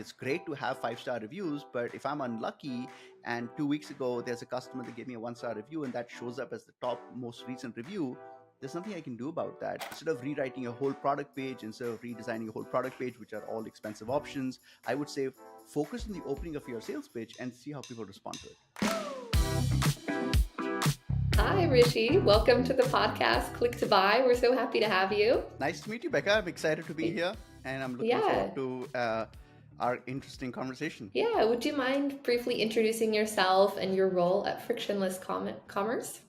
it's great to have 5-star reviews, but if I'm unlucky and 2 weeks ago there's a customer that gave me a 1-star review and that shows up as the top most recent review, there's nothing I can do about that. Instead of rewriting a whole product page, instead of redesigning a whole product page, which are all expensive options, I would say focus on the opening of your sales pitch and see how people respond to it. Hi, Rishi. Welcome to the podcast, Click to Buy. We're so happy to have you. Nice to meet you, Becca. I'm excited to be here, and I'm looking forward Yeah. to our interesting conversation. Yeah. Would you mind briefly introducing yourself and your role at Frictionless Commerce?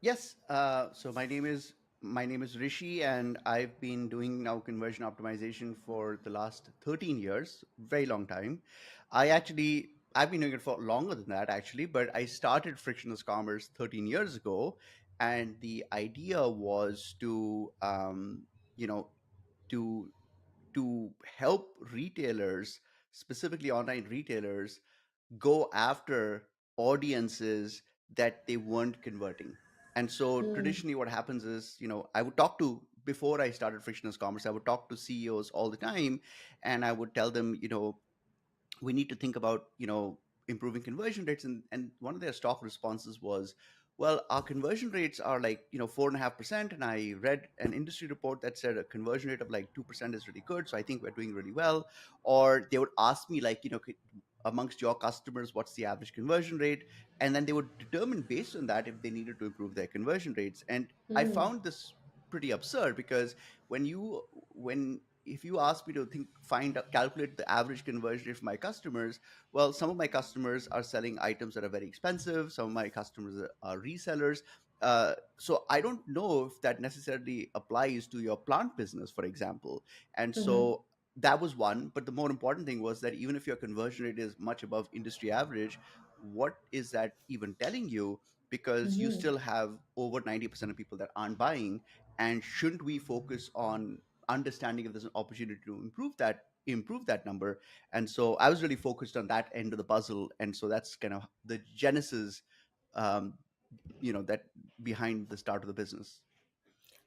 Yes. So my name is Rishi, and I've been doing now conversion optimization for the last 13 years, very long time. I've been doing it for longer than that actually, but I started Frictionless Commerce 13 years ago, and the idea was to you know to to help retailers, specifically online retailers, go after audiences that they weren't converting. And so Mm. traditionally what happens is, I would talk to before I started Frictionless Commerce, I would talk to CEOs all the time, and I would tell them, we need to think about, improving conversion rates. And one of their stock responses was, well, our conversion rates are like, 4.5%. And I read an industry report that said a conversion rate of like 2% is really good, so I think we're doing really well. Or they would ask me like, amongst your customers, what's the average conversion rate? And then they would determine based on that if they needed to improve their conversion rates. And I Mm. found this pretty absurd, because when if you ask me to calculate the average conversion rate for my customers, well, some of my customers are selling items that are very expensive. Some of my customers are resellers. So I don't know if that necessarily applies to your plant business, for example. And Mm-hmm. so that was one. But the more important thing was that even if your conversion rate is much above industry average, what is that even telling you? Because you Mm-hmm. still have over 90% of people that aren't buying. And shouldn't we focus on understanding if there's an opportunity to improve that number? And so I was really focused on that end of the puzzle, and so that's kind of the genesis, um, that behind the start of the business.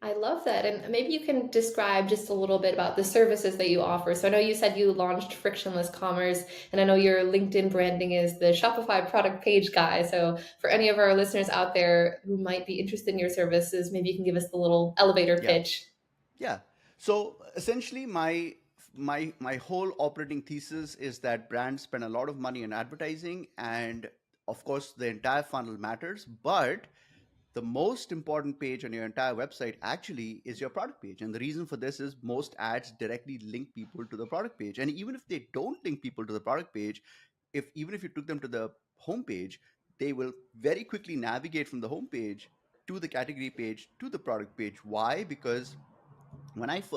I love that. And maybe you can describe just a little bit about the services that you offer. So I know you said you launched Frictionless Commerce, and I know your LinkedIn branding is the Shopify product page guy. So for any of our listeners out there who might be interested in your services, maybe you can give us the little elevator Yeah. pitch. Yeah. So essentially, my whole operating thesis is that brands spend a lot of money on advertising, and of course the entire funnel matters, but the most important page on your entire website actually is your product page. And the reason for this is most ads directly link people to the product page. And even if they don't link people to the product page, even if you took them to the homepage, they will very quickly navigate from the homepage to the category page to the product page. Why? Because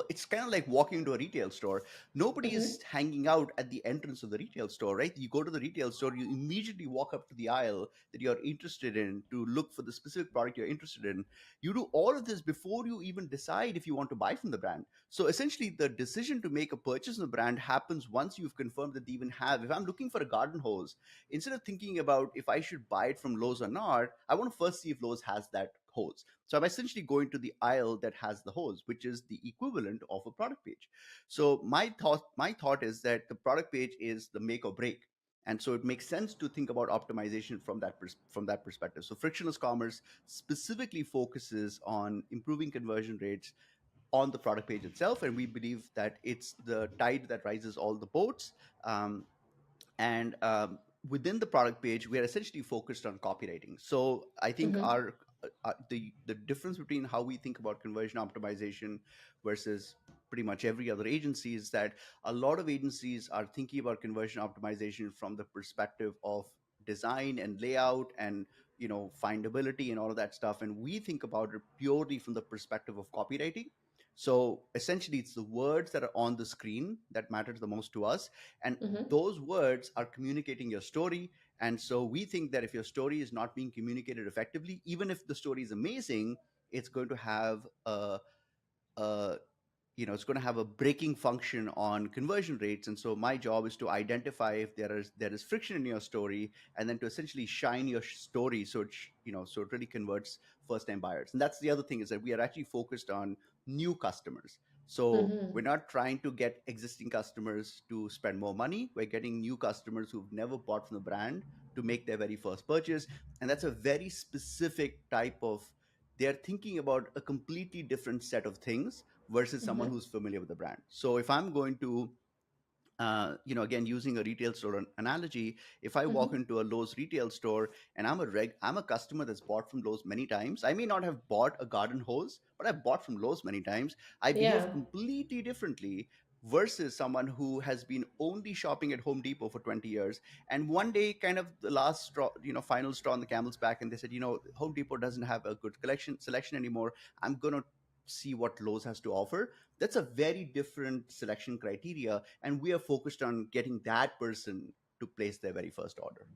it's kind of like walking into a retail store. Nobody Mm-hmm. is hanging out at the entrance of the retail store, right? You go to the retail store, you immediately walk up to the aisle that you're interested in to look for the specific product you're interested in. You do all of this before you even decide if you want to buy from the brand. So essentially the decision to make a purchase in the brand happens once you've confirmed that they even have. If I'm looking for a garden hose, instead of thinking about if I should buy it from Lowe's or not, I want to first see if Lowe's has that hose. So I'm essentially going to the aisle that has the hose, which is the equivalent of a product page. So my thought is that the product page is the make or break. And so it makes sense to think about optimization from that perspective. So frictionless commerce specifically focuses on improving conversion rates on the product page itself, and we believe that it's the tide that rises all the boats. And within the product page, we are essentially focused on copywriting. So I think Mm-hmm. the difference between how we think about conversion optimization versus pretty much every other agency is that a lot of agencies are thinking about conversion optimization from the perspective of design and layout and findability and all of that stuff, and we think about it purely from the perspective of copywriting. So essentially it's the words that are on the screen that matters the most to us, and Mm-hmm. those words are communicating your story. And so we think that if your story is not being communicated effectively, even if the story is amazing, it's going to have a it's going to have a breaking function on conversion rates. And so my job is to identify if there is friction in your story, and then to essentially shine your story so so it really converts first time buyers. And that's the other thing, is that we are actually focused on new customers. So we're Hmm. not trying to get existing customers to spend more money. We're getting new customers who've never bought from the brand to make their very first purchase. And that's a very specific type of, they're thinking about a completely different set of things versus someone Hmm. who's familiar with the brand. So if I'm going to again, using a retail store analogy, if I walk Hmm. into a Lowe's retail store and I'm a customer that's bought from Lowe's many times. I may not have bought a garden hose, but I've bought from Lowe's many times. I behave Yeah. completely differently versus someone who has been only shopping at Home Depot for 20 years, and one day, kind of the last straw, final straw on the camel's back, and they said, Home Depot doesn't have a good collection selection anymore. I'm going to see what Lowe's has to offer. That's a very different selection criteria, and we are focused on getting that person to place their very first order.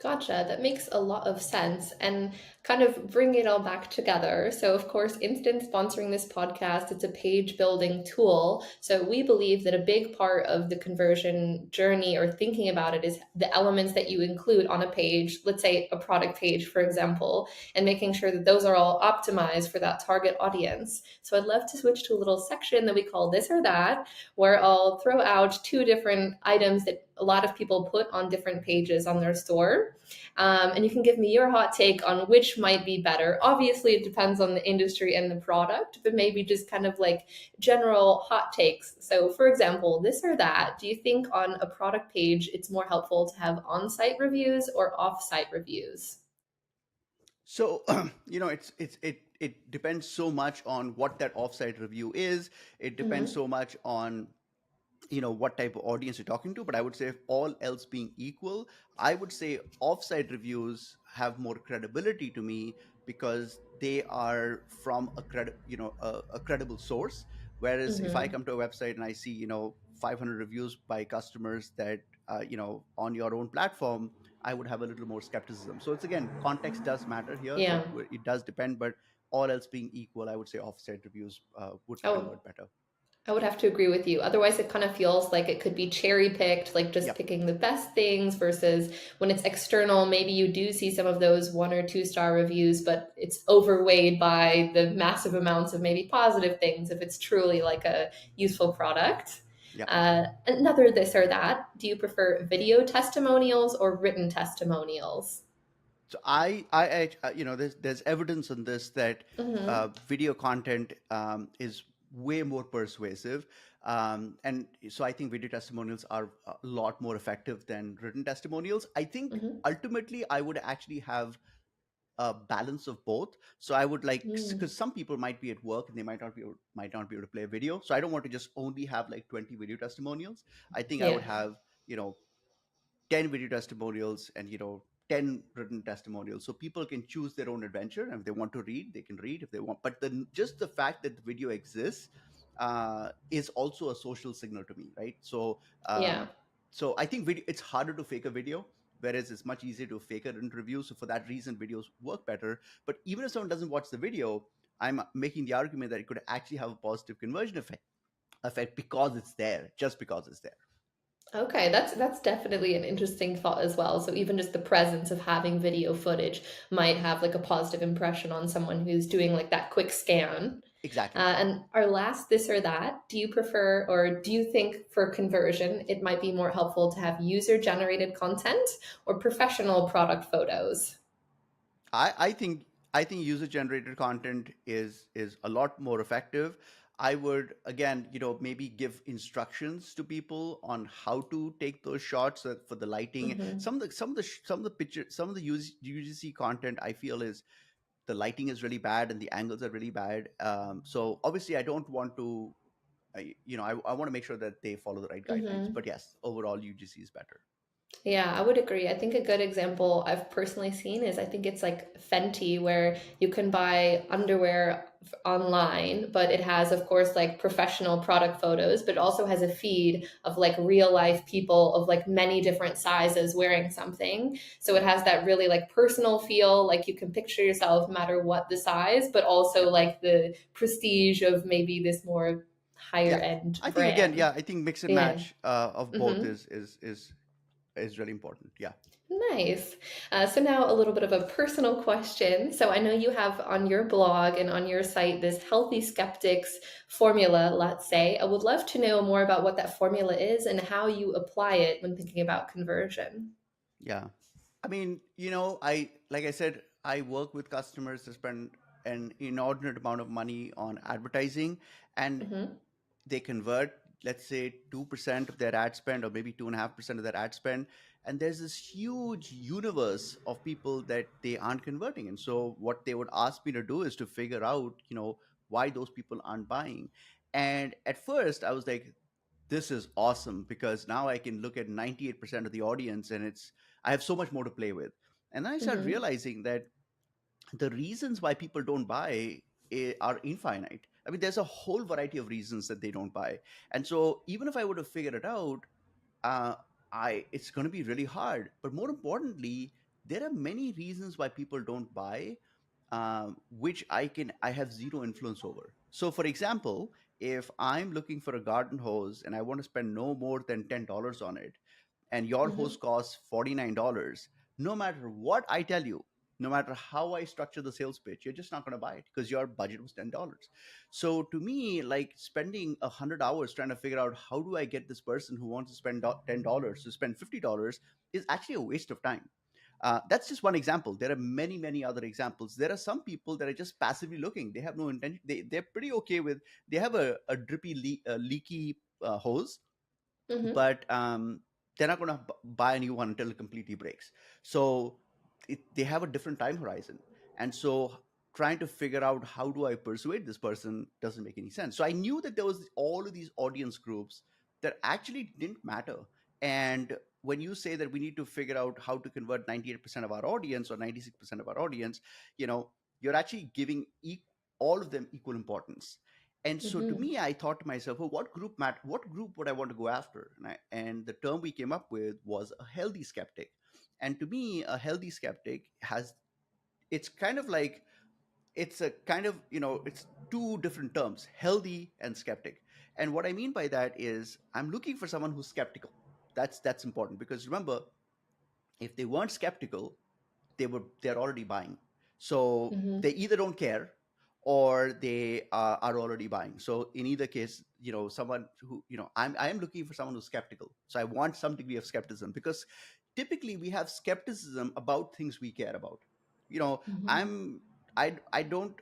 Gotcha. That makes a lot of sense and kind of bring it all back together. So, of course, Instant sponsoring this podcast, it's a page building tool. So, we believe that a big part of the conversion journey or thinking about it is the elements that you include on a page, let's say a product page, for example, and making sure that those are all optimized for that target audience. So, I'd love to switch to a little section that we call this or that, where I'll throw out two different items that a lot of people put on different pages on their store. And you can give me your hot take on which might be better. Obviously, it depends on the industry and the product, but maybe just kind of like general hot takes. So, for example, this or that, do you think on a product page it's more helpful to have on site reviews or off site reviews? So it depends so much on what that offsite review is. It depends Hmm. so much on what type of audience you're talking to. But I would say, if all else being equal, I would say offsite reviews have more credibility to me because they are from a credible source. Whereas if I Hmm. come to a website and I see 500 reviews by customers that on your own platform, I would have a little more skepticism. So it's, again, context does matter here. Yeah. It does depend, but all else being equal, I would say offsite reviews would Oh, convert better. I would have to agree with you. Otherwise, it kind of feels like it could be cherry picked, like just Yep. picking the best things versus when it's external, maybe you do see some of those 1 or 2 star reviews, but it's overweighed by the massive amounts of maybe positive things if it's truly like a useful product. Yep. Another this or that. Do you prefer video testimonials or written testimonials? So there's evidence on this that Mm-hmm. video content is way more persuasive, and so I think video testimonials are a lot more effective than written testimonials. I think Mm-hmm. ultimately I would actually have a balance of both. So I would like, Mm. because some people might be at work and they might not be able to play a video. So I don't want to just only have like 20 video testimonials. I think I Yeah. would have you know 10 video testimonials and 10 written testimonials, so people can choose their own adventure, and if they want to read, they can read if they want. But then, just the fact that the video exists is also a social signal to me, right? So Yeah. I think it's harder to fake a video, whereas it's much easier to fake a written review. So for that reason, videos work better. But even if someone doesn't watch the video, I'm making the argument that it could actually have a positive conversion effect because it's there, just because it's there. Okay, that's definitely an interesting thought as well. So even just the presence of having video footage might have like a positive impression on someone who's doing like that quick scan. Exactly. And our last this or that, do you prefer or do you think for conversion it might be more helpful to have user generated content or professional product photos? I think user generated content is a lot more effective. I would, again, maybe give instructions to people on how to take those shots, for the lighting. Hmm. Some of the picture, some of the UGC content, I feel, is the lighting is really bad and the angles are really bad. So obviously I don't want to, I want to make sure that they follow the right guidelines. Hmm. But yes, overall UGC is better. Yeah, I would agree. I think a good example I've personally seen is I think it's like Fenty, where you can buy underwear online, but it has, of course, like professional product photos, but it also has a feed of like real life people of like many different sizes wearing something. So it has that really like personal feel, like you can picture yourself no matter what the size, but also Yep. like the prestige of maybe this more higher Yeah. end I think, again, brand. yeah, I think mix and Yeah. match of both Hmm. is is really important. Yeah. Nice. So now a little bit of a personal question. So I know you have on your blog and on your site this healthy skeptics formula, let's say. I would love to know more about what that formula is and how you apply it when thinking about conversion. Yeah. I mean, I like I said, I work with customers to spend an inordinate amount of money on advertising, and Hmm. they convert, let's say, 2% of their ad spend, or maybe 2.5% of their ad spend. And there's this huge universe of people that they aren't converting. And so what they would ask me to do is to figure out, why those people aren't buying. And at first I was like, this is awesome, because now I can look at 98% of the audience, and I have so much more to play with. And then I started Hmm. realizing that the reasons why people don't buy are infinite. I mean, there's a whole variety of reasons that they don't buy. And so even if I were to figure it out, uh, I it's going to be really hard. But more importantly, there are many reasons why people don't buy, which I have zero influence over. So, for example, if I'm looking for a garden hose and I want to spend no more than $10 on it, and your Hmm. hose costs $49, no matter what I tell you, no matter how I structure the sales pitch, you're just not going to buy it because your budget was $10. So to me, like, spending 100 hours trying to figure out how do I get this person who wants to spend $10 to spend $50 is actually a waste of time. That's just one example. There are many, many other examples. There are some people that are just passively looking. They have no intention. They're pretty okay with, they have a drippy, leaky hose, Hmm. but they're not going to buy a new one until it completely breaks. So they have a different time horizon. And so trying to figure out how do I persuade this person doesn't make any sense. So I knew that there was all of these audience groups that actually didn't matter. And when you say that we need to figure out how to convert 98% of our audience or 96% of our audience, you know, you're actually giving all of them equal importance. And so to Hmm. me, I thought to myself, well, what group would I want to go after? And the term we came up with was a healthy skeptic. And to me, a healthy skeptic has, it's kind of like, it's a kind of, it's two different terms, healthy and skeptic. And what I mean by that is I'm looking for someone who's skeptical. That's important, because remember, if they weren't skeptical, they're already buying. So Hmm. they either don't care, or they are already buying. So in either case, someone who, I am looking for someone who's skeptical. So I want some degree of skepticism, because typically we have skepticism about things we care about. you know Hmm. i'm I don't,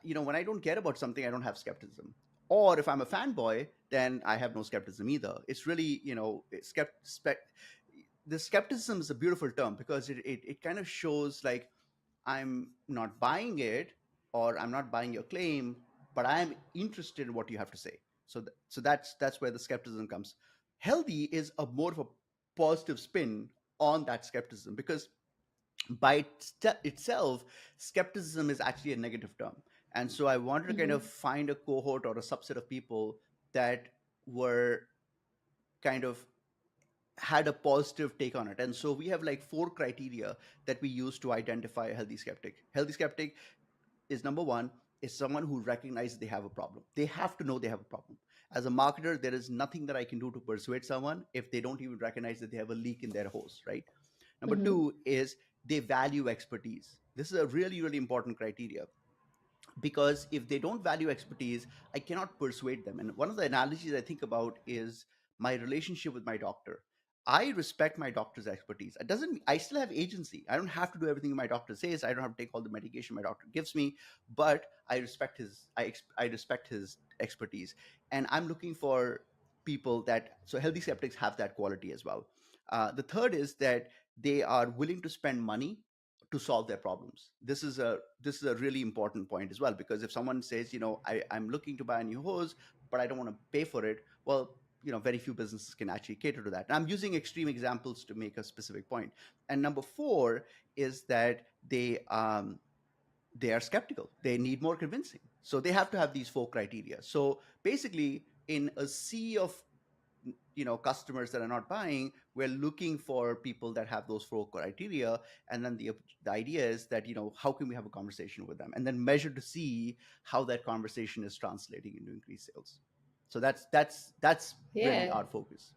when I don't care about something, I don't have skepticism. Or if I'm a fanboy, then I have no skepticism either. It's really, the skepticism is a beautiful term, because it kind of shows like, I'm not buying it, or I'm not buying your claim, but I am interested in what you have to say. So that's where the skepticism comes. Healthy is a more of a positive spin on that skepticism, because by itself, skepticism is actually a negative term. And so I wanted to kind of Hmm. find a cohort or a subset of people that were kind of had a positive take on it. And so we have like four criteria that we use to identify a healthy skeptic. Healthy skeptic is, number one, is someone who recognizes they have a problem. They have to know they have a problem. As a marketer, there is nothing that I can do to persuade someone if they don't even recognize that they have a leak in their hose, right? Number Hmm. two is they value expertise. This is a really, really important criteria, because if they don't value expertise, I cannot persuade them. And one of the analogies I think about is my relationship with my doctor. I respect my doctor's expertise. It doesn't, I still have agency. I don't have to do everything my doctor says. I don't have to take all the medication my doctor gives me, but I respect I respect his expertise. And I'm looking for people that, so healthy skeptics have that quality as well. The third is that they are willing to spend money to solve their problems. This is a really important point as well, because if someone says, I'm looking to buy a new hose, but I don't want to pay for it, well, very few businesses can actually cater to that. And I'm using extreme examples to make a specific point. And number four is that they are skeptical. They need more convincing. So they have to have these four criteria. So basically, in a sea of customers that are not buying, we're looking for people that have those four criteria. And then the idea is that, how can we have a conversation with them, and then measure to see how that conversation is translating into increased sales. So that's really Yeah. our focus.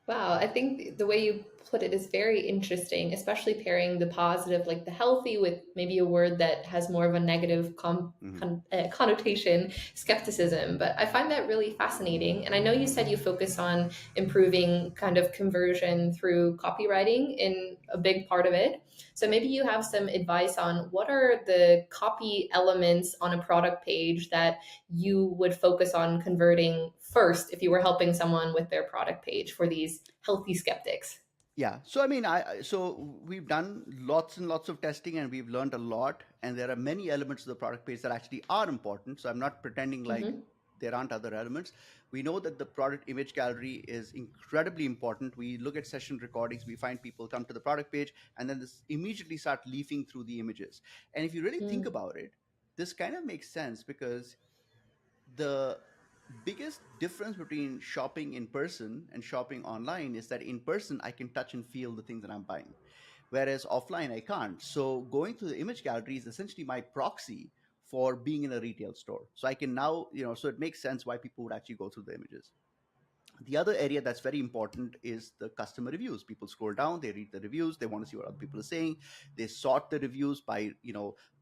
Wow, I think the way you put it is very interesting, especially pairing the positive, like the healthy, with maybe a word that has more of a negative Hmm. connotation, skepticism. But I find that really fascinating. And I know you said you focus on improving kind of conversion through copywriting in a big part of it. So maybe you have some advice on what are the copy elements on a product page that you would focus on converting first if you were helping someone with their product page for these healthy skeptics. Yeah. So I mean, so we've done lots and lots of testing, and we've learned a lot. And there are many elements of the product page that actually are important. So I'm not pretending like Mm-hmm. there aren't other elements. We know that the product image gallery is incredibly important. We look at session recordings. We find people come to the product page, and then this immediately start leafing through the images. And if you really think Mm-hmm. about it, this kind of makes sense because the biggest difference between shopping in person and shopping online is that in person I can touch and feel the things that I'm buying, whereas offline I can't. So going to the image gallery is essentially my proxy for being in a retail store. So I can now, so it makes sense why people would actually go through the images. The other area that's very important is the customer reviews. People scroll down, they read the reviews, they want to see what other people are saying. They sort the reviews by,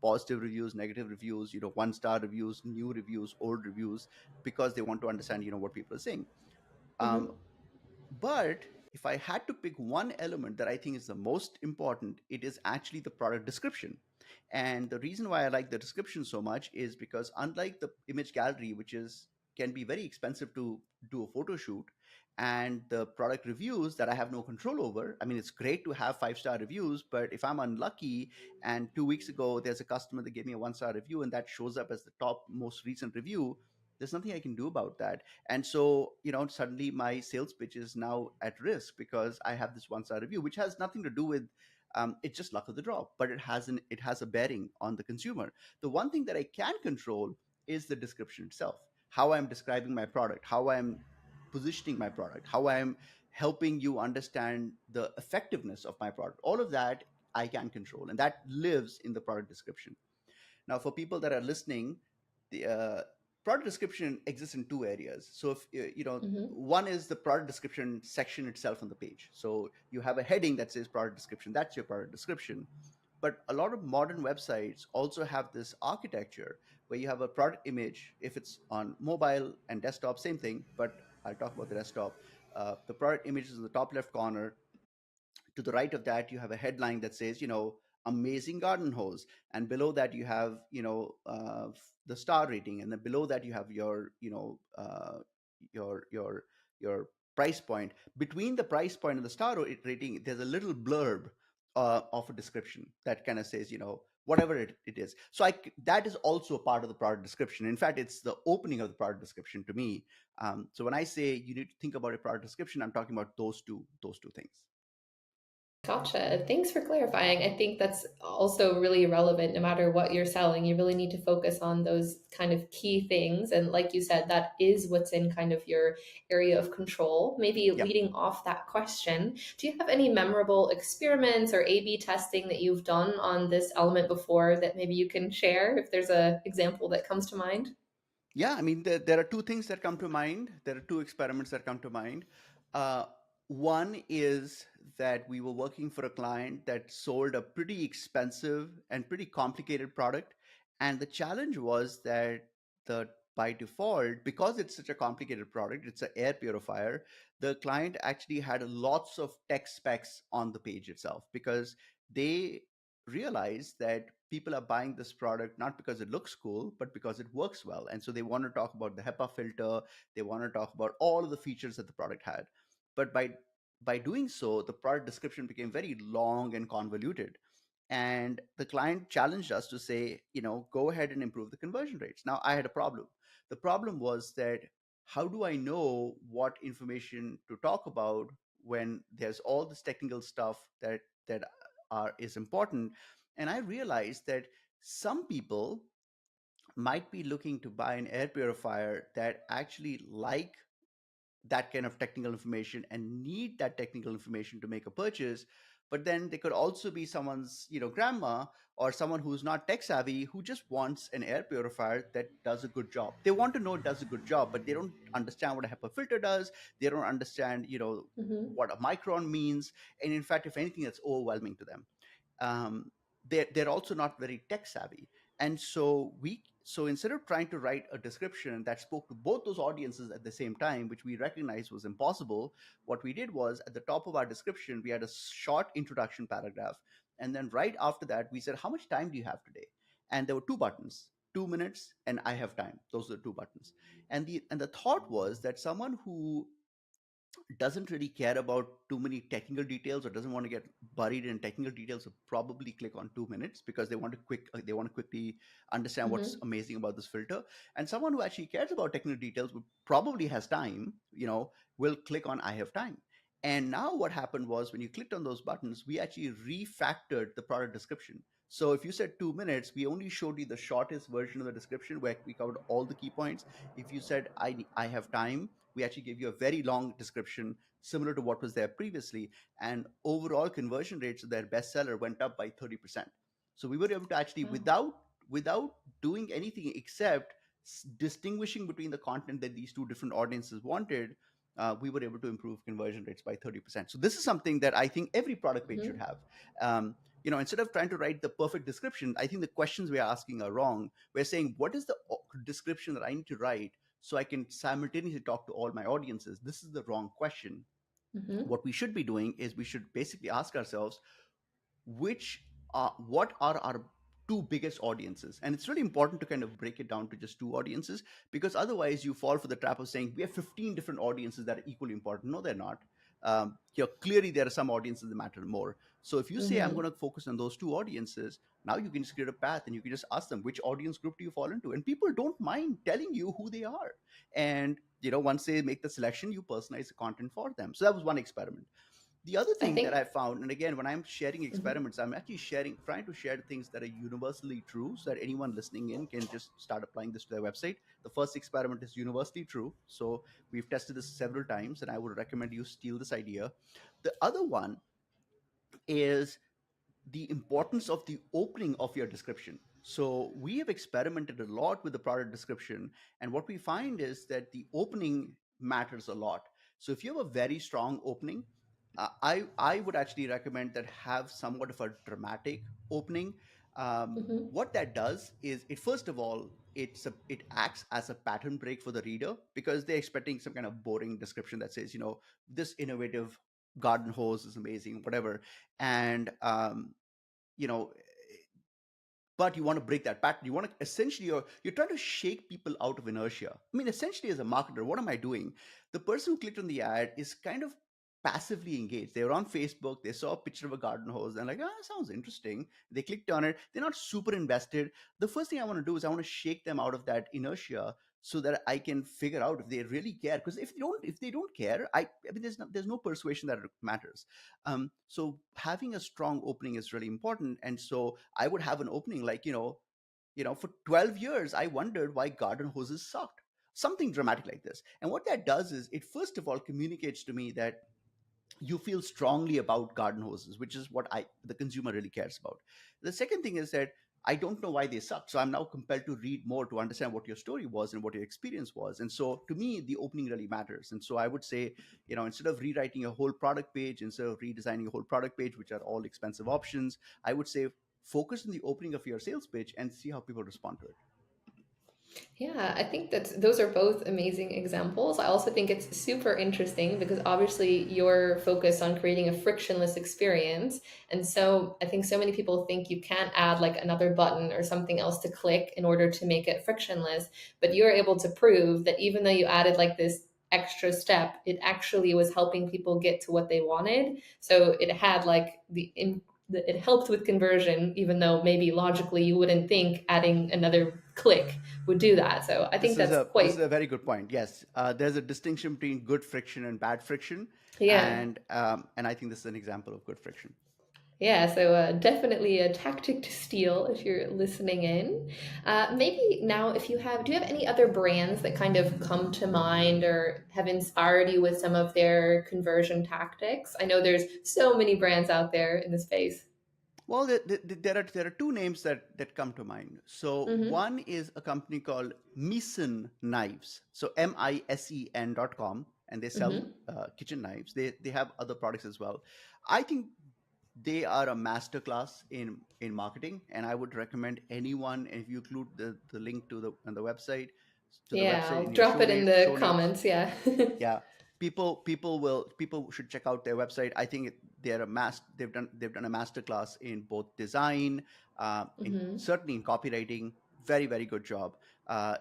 positive reviews, negative reviews, 1 star reviews, new reviews, old reviews, because they want to understand, what people are saying. Mm-hmm. um, but if I had to pick one element that I think is the most important, it is actually the product description. And the reason why I like the description so much is because unlike the image gallery, which is can be very expensive to do a photo shoot, and the product reviews that I have no control over. I mean, it's great to have 5 star reviews, but if I'm unlucky and 2 weeks ago there's a customer that gave me a 1 star review and that shows up as the top most recent review, there's nothing I can do about that. And so, suddenly my sales pitch is now at risk because I have this 1 star review, which has nothing to do with it's just luck of the draw, but it has a bearing on the consumer. The one thing that I can control is the description itself, how I'm describing my product, how I'm positioning my product, how I'm helping you understand the effectiveness of my product. All of that I can control, and that lives in the product description. Now, for people that are listening, the product description exists in two areas. So, if Mm-hmm. one is the product description section itself on the page. So you have a heading that says product description. That's your product description. But a lot of modern websites also have this architecture where you have a product image. If it's on mobile and desktop, same thing. But I'll talk about the desktop. The product image is in the top left corner. To the right of that you have a headline that says, amazing garden hose, and below that you have, the star rating, and then below that you have your, your your price point. Between the price point and the rating, there's a little blurb of a description that kind of says, whatever it is. So that is also a part of the product description. In fact, it's the opening of the product description to me. So when I say you need to think about a product description, I'm talking about those two things. Gotcha. Thanks for clarifying. I think that's also really relevant no matter what you're selling. You really need to focus on those kind of key things. And like you said, that is what's in kind of your area of control. Maybe Yeah. leading off that question, do you have any memorable experiments or A B testing that you've done on this element before that maybe you can share if there's a example that comes to mind? Yeah, I mean, there are two things that come to mind. There are two experiments that come to mind. Uh, One is that we were working for a client that sold a pretty expensive and pretty complicated product. And the challenge was that the by default, because it's such a complicated product, it's an air purifier, the client actually had lots of tech specs on the page itself because they realize that people are buying this product not because it looks cool, but because it works well. And so they want to talk about the HEPA filter, they want to talk about all of the features that the product had. But by doing so, the product description became very long and convoluted. And the client challenged us to say, go ahead and improve the conversion rates. Now, I had a problem. The problem was that how do I know what information to talk about when there's all this technical stuff that is important? And I realized that some people might be looking to buy an air purifier that actually like that kind of technical information and need that technical information to make a purchase, but then they could also be someone's, grandma, or someone who's not tech savvy, who just wants an air purifier that does a good job. They want to know it does a good job, but they don't understand what a HEPA filter does. They don't understand, Hmm. what a micron means. And in fact, if anything, that's overwhelming to them. um, they're also not very tech savvy. And so instead of trying to write a description that spoke to both those audiences at the same time, which we recognized was impossible, what we did was, at the top of our description, we had a short introduction paragraph, and then right after that we said, how much time do you have today? And there were two buttons: 2 minutes and I have time. Those are the two buttons. And the thought was that someone who doesn't really care about too many technical details, or doesn't want to get buried in technical details, will probably click on 2 minutes, because they want to quickly understand what's Hmm. amazing about this filter. And someone who actually cares about technical details, would probably has time, will click on I have time. And now what happened was, when you clicked on those buttons, we actually refactored the product description. So if you said 2 minutes, we only showed you the shortest version of the description, where we covered all the key points. If you said I have time, we actually gave you a very long description similar to what was there previously. And overall conversion rates of their bestseller went up by 30%. So we were able to actually, Wow. without doing anything except distinguishing between the content that these two different audiences wanted, we were able to improve conversion rates by 30%. So this is something that I think every product page should Hmm. have. Instead of trying to write the perfect description, I think the questions we are asking are wrong. We're saying, what is the description that I need to write so I can simultaneously talk to all my audiences? This is the wrong question. Hmm. What we should be doing is, we should basically ask ourselves, what are our two biggest audiences. And it's really important to kind of break it down to just two audiences, because otherwise you fall for the trap of saying we have 15 different audiences that are equally important. No, they're not. Clearly there are some audiences that matter more. So if you say, I'm Hmm. going to focus on those two audiences, now you can just create a path, and you can just ask them, which audience group do you fall into? And people don't mind telling you who they are. And once they make the selection, you personalize the content for them. So that was one experiment. The other I thing that think. I found, and again, when I'm sharing Mhm. experiments, I'm actually trying to share things that are universally true, so that anyone listening in can just start applying this to their website. The first experiment is universally true. So we've tested this several times, and I would recommend you steal this idea. The other one is the importance of the opening of your description. So we have experimented a lot with the product description, and what we find is that the opening matters a lot. So if you have a very strong opening, I would actually recommend that have somewhat of a dramatic opening. Mhm. What that does is, it first of all, it acts as a pattern break for the reader, because they're expecting some kind of boring description that says, this innovative garden hose is amazing, whatever. And you know but you want to break that pattern. You want to essentially, you're trying to shake people out of inertia. I mean, essentially, as a marketer, what am I doing? The person who clicked on the ad is kind of passively engaged. They were on Facebook, they saw a picture of a garden hose, and like, sounds interesting. They clicked on it. They're not super invested. The first thing I want to do is, I want to shake them out of that inertia, so that I can figure out if they really care. Because if they don't care, I mean, there's no persuasion that it matters. So having a strong opening is really important. And so I would have an opening like, for 12 years I wondered why garden hoses sucked. Something dramatic like this. And what that does is, it first of all communicates to me that you feel strongly about garden hoses, which is what the consumer really cares about. The second thing is that I don't know why they suck, so I'm now compelled to read more to understand what your story was and what your experience was. And so to me, the opening really matters. And so I would say, instead of rewriting a whole product page, instead of redesigning a whole product page, which are all expensive options, I would say, focus on the opening of your sales pitch and see how people respond to it. Yeah, I think that those are both amazing examples. I also think it's super interesting because obviously you're focused on creating a frictionless experience. And so I think so many people think you can't add like another button or something else to click in order to make it frictionless. But you're able to prove that even though you added like this extra step, it actually was helping people get to what they wanted. So it had like it helped with conversion, even though maybe logically you wouldn't think adding another click would do that. So I This think is that's this is quite, a very good point. Yes, there's a distinction between good friction and bad friction, yeah. and I think this is an example of good friction. Yeah, so definitely a tactic to steal if you're listening in. Maybe now, if you have, do you have any other brands that kind of come to mind or have inspired you with some of their conversion tactics? I know there's so many brands out there in the space. Well, there are two names that come to mind. So Mm-hmm. one is a company called Misen Knives. So MISEN.com, and they sell Mm-hmm. kitchen knives. They have other products as well. I think they are a masterclass in marketing, and I would recommend anyone, if you include the link to the website, Yeah, I'll in your drop it in the show notes. comments. Yeah. Yeah, people should check out their website. I think they're a they've done a master class in both design, in Mm-hmm. certainly in copywriting. Very, very good job.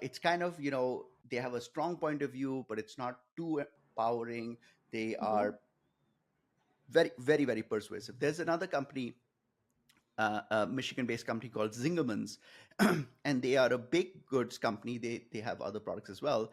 It's kind of, they have a strong point of view, but it's not too empowering. They Mm-hmm. are very, very, very persuasive. There's another company, a Michigan-based company called Zingerman's, and they are a big goods company. They have other products as well,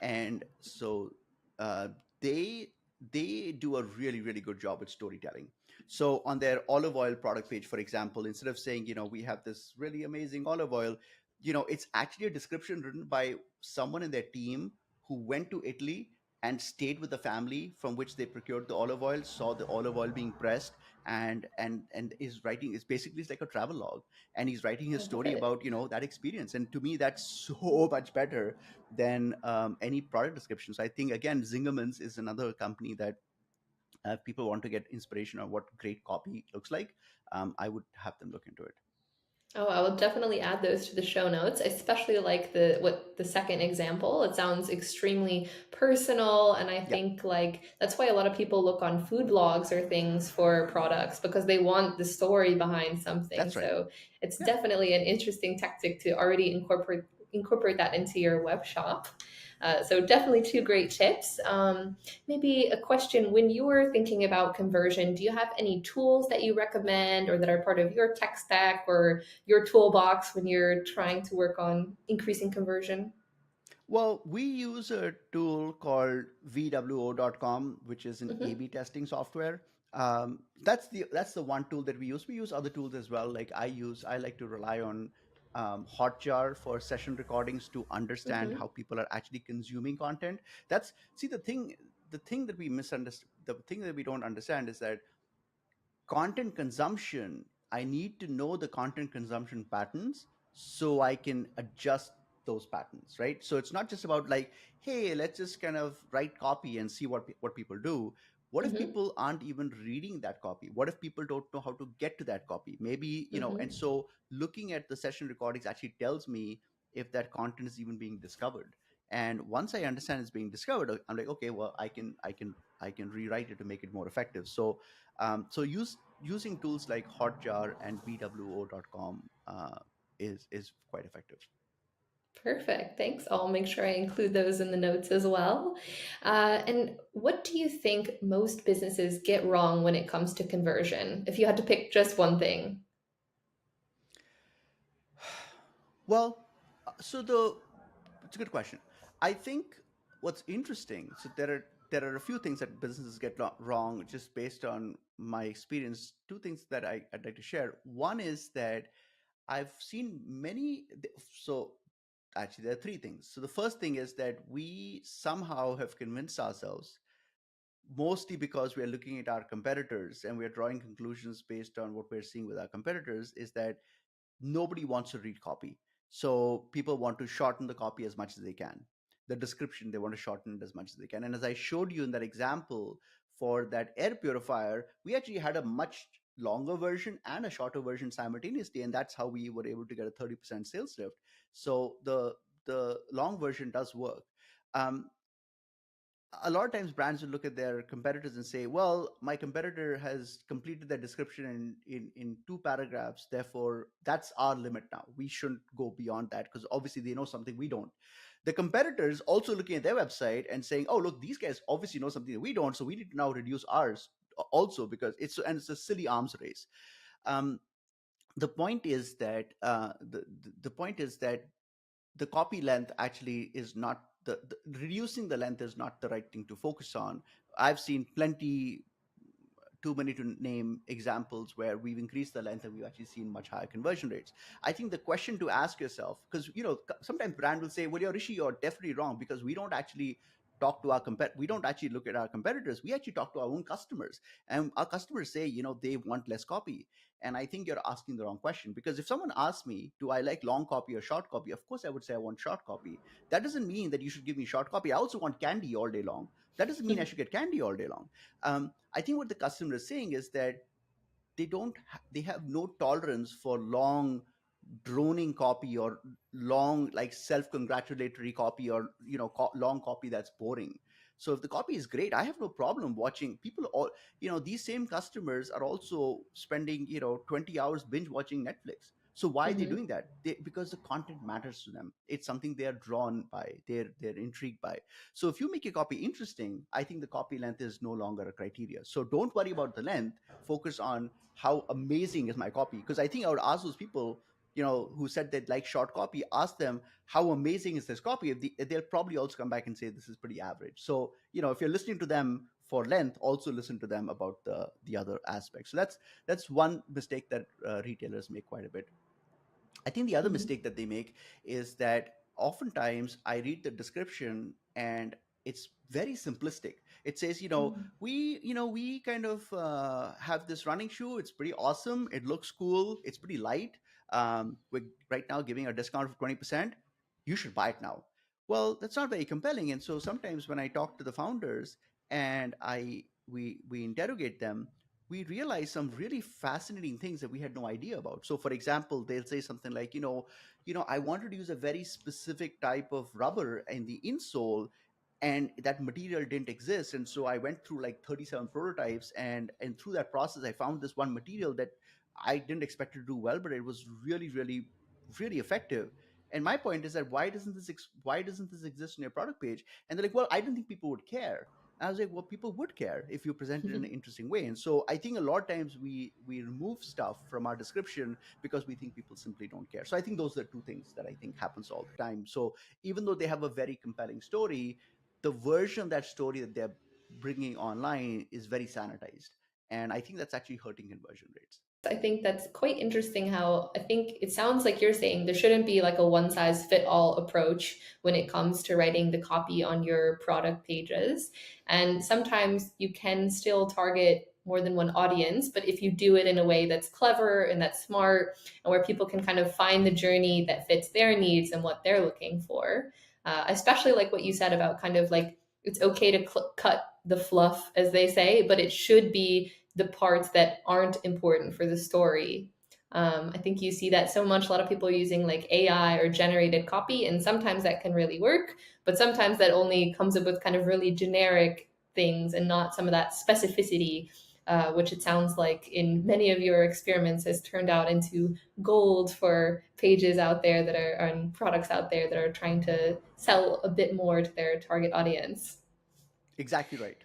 and so uh, they they do a really, really good job with storytelling. So on their olive oil product page, for example, instead of saying, we have this really amazing olive oil, it's actually a description written by someone in their team who went to Italy and stayed with the family from which they procured the olive oil, saw the olive oil being pressed, and is writing, is basically, it's like a travel log, and he's writing his I love story it. about that experience. And to me, that's so much better than any product description. So I think, again, Zingerman's is another company that, if people want to get inspiration on what great copy looks like, I would have them look into it. Oh, I will definitely add those to the show notes, especially like the second example. It sounds extremely personal, and I Yeah, think like that's why a lot of people look on food blogs or things for products because they want the story behind something. that's right. So it's Yeah. definitely an interesting tactic to already incorporate that into your web shop. So definitely two great tips. Maybe a question, when you were thinking about conversion, do you have any tools that you recommend or that are part of your tech stack or your toolbox when you're trying to work on increasing conversion? Well, we use a tool called VWO.com, which is an Hmm. A/B testing software. That's the one tool that we use. We use other tools as well. Like I like to rely on Hotjar for session recordings to understand Hmm. how people are actually consuming content. That's see the thing that we misunderstand. The thing that we don't understand is that content consumption, I need to know the content consumption patterns so I can adjust those patterns, right? So it's not just about like, hey, let's just kind of write copy and see what people do. What if Hmm. people aren't even reading that copy? What if people don't know how to get to that copy? Maybe, and Hmm. so looking at the session recordings actually tells me if that content is even being discovered. And once I understand it's being discovered, I'm like, okay, well, I can rewrite it to make it more effective. So using tools like Hotjar and bwo.com is quite effective. Perfect. Thanks. I'll make sure I include those in the notes as well. And what do you think most businesses get wrong when it comes to conversion? If you had to pick just one thing. Well, so the it's a good question. I think what's interesting. So there are a few things that businesses get wrong just based on my experience. Two things that I'd like to share. One is that I've seen many. So actually, there are three things. So the first thing is that we somehow have convinced ourselves, mostly because we are looking at our competitors and we are drawing conclusions based on what we're seeing with our competitors, is that nobody wants to read copy. So people want to shorten the copy as much as they can. The description, they want to shorten it as much as they can. And as I showed you in that example for that air purifier, we actually had a much longer version and a shorter version simultaneously. And that's how we were able to get a 30% sales lift. So the long version does work. Um, a lot of times brands will look at their competitors and say, well, my competitor has completed their description in two paragraphs, therefore that's our limit. Now we shouldn't go beyond that because obviously they know something we don't. The competitors also looking at their website and saying, oh, look, these guys obviously know something that we don't, so we need to now reduce ours also, because it's a silly arms race. Um, the point is that the point is that the copy length actually is not reducing the length is not the right thing to focus on. I've seen plenty too many to name examples where we've increased the length and we've actually seen much higher conversion rates. I think the question to ask yourself, because sometimes brand will say, "Well, you're Rishi, you're definitely wrong because we don't actually talk to our we don't actually look at our competitors. We actually talk to our own customers, and our customers say, they want less copy." And I think you're asking the wrong question, because if someone asks me, "Do I like long copy or short copy?" Of course, I would say I want short copy. That doesn't mean that you should give me short copy. I also want candy all day long. That doesn't mean I should get candy all day long. I think what the customer is saying is that they have no tolerance for long droning copy, or long, like, self-congratulatory copy, or long copy that's boring. So if the copy is great, I have no problem watching people. All these same customers are also spending 20 hours binge watching Netflix. So why are they Mhm. doing that? Because the content matters to them. It's something they are drawn by, they're intrigued by. So if you make your copy interesting, I think the copy length is no longer a criteria. So don't worry about the length. Focus on how amazing is my copy. Because I think I would ask those people, who said they'd like short copy, ask them how amazing is this copy. They'll probably also come back and say this is pretty average. So if you're listening to them for length, also listen to them about the other aspects. So that's one mistake that retailers make quite a bit. I think the other Mhm. mistake that they make is that oftentimes I read the description and it's very simplistic. It says, Mhm. we kind of have this running shoe. It's pretty awesome. It looks cool. It's pretty light. We're right now giving a discount of 20%. You should buy it now. Well, that's not very compelling. And so sometimes when I talk to the founders and we interrogate them, we realize some really fascinating things that we had no idea about. So, for example, they'll say something like, I wanted to use a very specific type of rubber in the insole, and that material didn't exist. And so I went through like 37 prototypes, and through that process, I found this one material that I didn't expect to do well, but it was really, really, really effective. And my point is that why doesn't this exist on your product page? And they're like, well, I didn't think people would care. I was like, well, people would care if you present it in an interesting way. And so I think a lot of times we remove stuff from our description because we think people simply don't care. So I think those are two things that I think happens all the time. So even though they have a very compelling story, the version of that story that they're bringing online is very sanitized, and I think that's actually hurting conversion rates. I think that's quite interesting how I think it sounds like you're saying there shouldn't be like a one size fit all approach when it comes to writing the copy on your product pages. And sometimes you can still target more than one audience, but if you do it in a way that's clever and that's smart and where people can kind of find the journey that fits their needs and what they're looking for, especially like what you said about kind of like it's okay to cut the fluff, as they say, but it should be the parts that aren't important for the story. I think you see that so much. A lot of people are using like AI or generated copy, and sometimes that can really work, but sometimes that only comes up with kind of really generic things and not some of that specificity, which it sounds like in many of your experiments has turned out into gold for pages out there that are and products out there that are trying to sell a bit more to their target audience. Exactly right.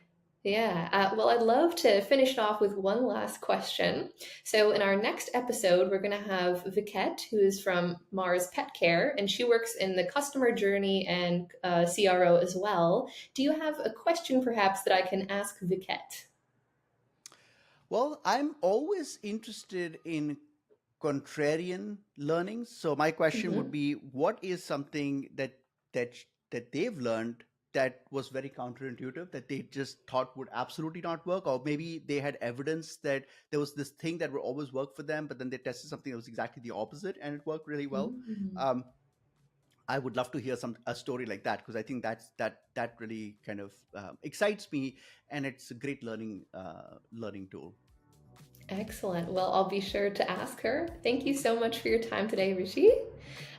Yeah, well, I'd love to finish it off with one last question. So, in our next episode, we're going to have Viket, who is from Mars Pet Care, and she works in the customer journey and CRO as well. Do you have a question perhaps that I can ask Viket? Well, I'm always interested in contrarian learnings. So my question would Mhm. be, what is something that they've learned that was very counterintuitive, that they just thought would absolutely not work, or maybe they had evidence that there was this thing that would always work for them, but then they tested something that was exactly the opposite and it worked really well. Mm. Um, I would love to hear a story like that, because I think that really kind of excites me, and it's a great learning tool. Excellent. Well, I'll be sure to ask her. Thank you so much for your time today, Rishi.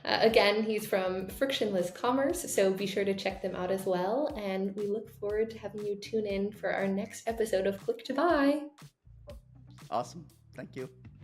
Again, he's from Frictionless Commerce, so be sure to check them out as well. And we look forward to having you tune in for our next episode of Click to Buy. Awesome. Thank you.